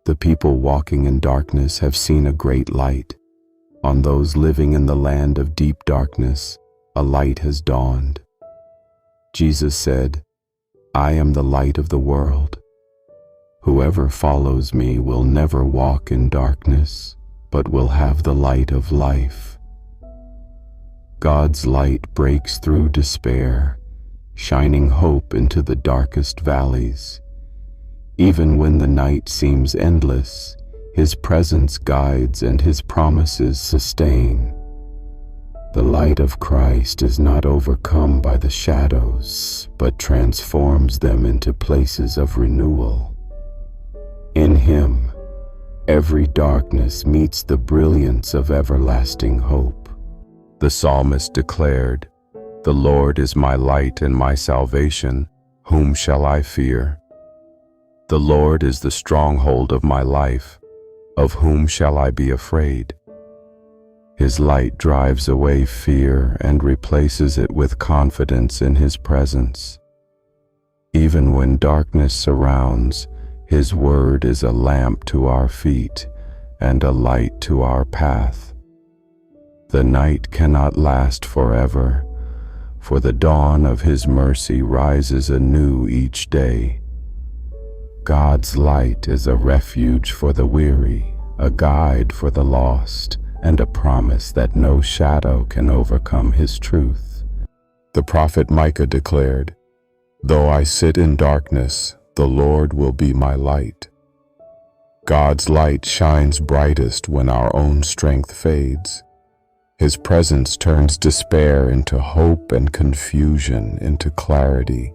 The people walking in darkness have seen a great light. On those living in the land of deep darkness, a light has dawned. Jesus said, "I am the light of the world. Whoever follows me will never walk in darkness, but will have the light of life." God's light breaks through despair, shining hope into the darkest valleys. Even when the night seems endless, His presence guides and His promises sustain. The light of Christ is not overcome by the shadows, but transforms them into places of renewal. In Him, every darkness meets the brilliance of everlasting hope. The psalmist declared, "The Lord is my light and my salvation. Whom shall I fear? The Lord is the stronghold of my life. Of whom shall I be afraid?" His light drives away fear and replaces it with confidence in His presence. Even when darkness surrounds, His word is a lamp to our feet and a light to our path. The night cannot last forever, for the dawn of His mercy rises anew each day. God's light is a refuge for the weary, a guide for the lost, and a promise that no shadow can overcome His truth. The prophet Micah declared, "Though I sit in darkness, the Lord will be my light." God's light shines brightest when our own strength fades. His presence turns despair into hope and confusion into clarity.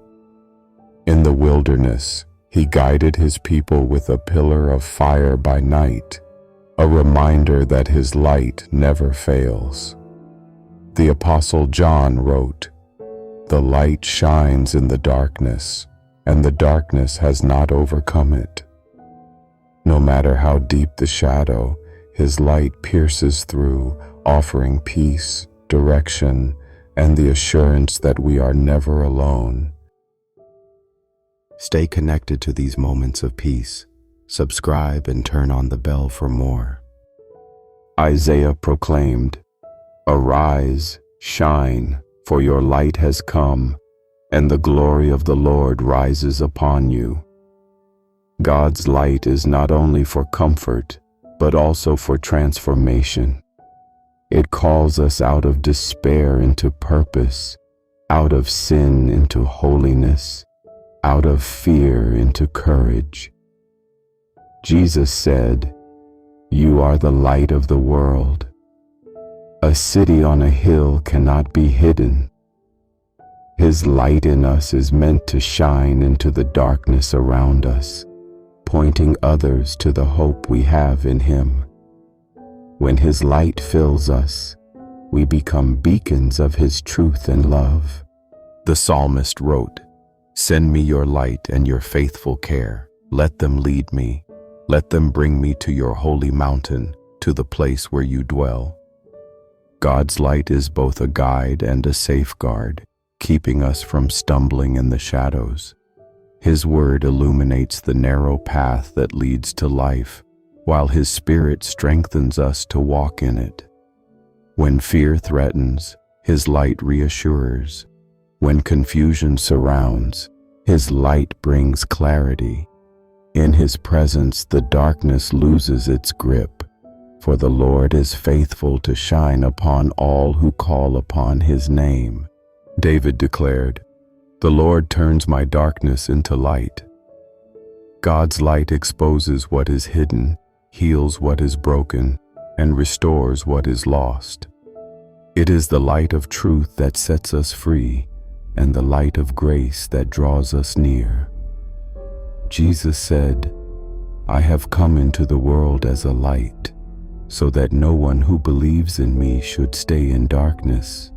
In the wilderness, He guided His people with a pillar of fire by night, a reminder that His light never fails. The Apostle John wrote, "The light shines in the darkness, and the darkness has not overcome it." No matter how deep the shadow, His light pierces through, offering peace, direction, and the assurance that we are never alone. Stay connected to these moments of peace. Subscribe and turn on the bell for more. Isaiah proclaimed, "Arise, shine, for your light has come, and the glory of the Lord rises upon you." God's light is not only for comfort, but also for transformation. It calls us out of despair into purpose, out of sin into holiness, out of fear into courage. Jesus said, "You are the light of the world." A city on a hill cannot be hidden. His light in us is meant to shine into the darkness around us, pointing others to the hope we have in Him. When His light fills us, we become beacons of His truth and love. The psalmist wrote, "Send me your light and your faithful care. Let them lead me. Let them bring me to your holy mountain, to the place where you dwell." God's light is both a guide and a safeguard, keeping us from stumbling in the shadows. His word illuminates the narrow path that leads to life, while His Spirit strengthens us to walk in it. When fear threatens, His light reassures. When confusion surrounds, His light brings clarity. In His presence, the darkness loses its grip, for the Lord is faithful to shine upon all who call upon His name. David declared, "The Lord turns my darkness into light." God's light exposes what is hidden, heals what is broken, and restores what is lost. It is the light of truth that sets us free, and the light of grace that draws us near. Jesus said, "I have come into the world as a light, so that no one who believes in me should stay in darkness."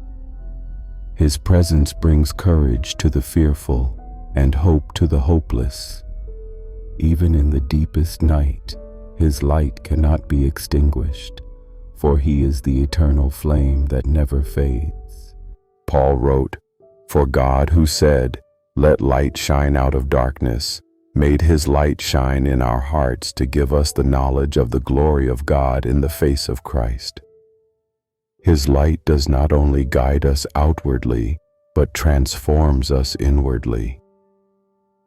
His presence brings courage to the fearful and hope to the hopeless. Even in the deepest night, His light cannot be extinguished, for He is the eternal flame that never fades. Paul wrote, "For God, who said, 'Let light shine out of darkness,' made his light shine in our hearts to give us the knowledge of the glory of God in the face of Christ. His light does not only guide us outwardly, but transforms us inwardly.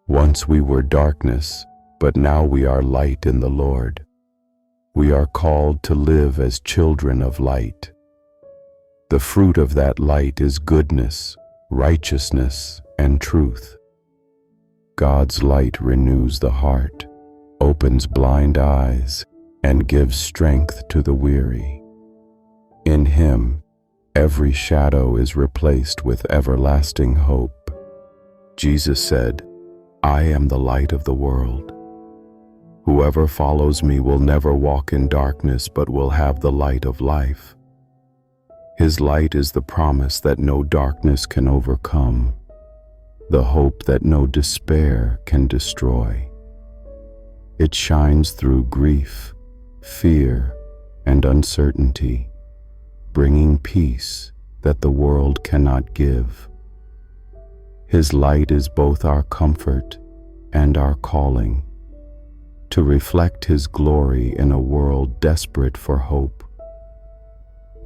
Once we were darkness, but now we are light in the Lord. We are called to live as children of light. The fruit of that light is goodness, righteousness, and truth. God's light renews the heart, opens blind eyes, and gives strength to the weary. In Him, every shadow is replaced with everlasting hope. Jesus said, "I am the light of the world. Whoever follows me will never walk in darkness but will have the light of life." His light is the promise that no darkness can overcome, the hope that no despair can destroy. It shines through grief, fear, and uncertainty, bringing peace that the world cannot give. His light is both our comfort and our calling, to reflect His glory in a world desperate for hope.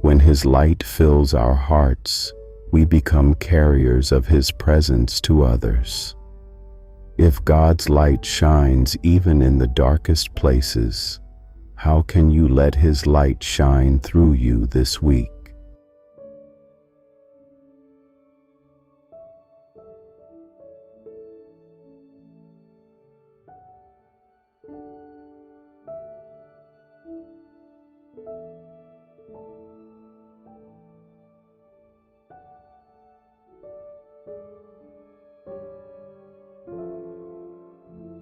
When His light fills our hearts, we become carriers of His presence to others. If God's light shines even in the darkest places, how can you let His light shine through you this week?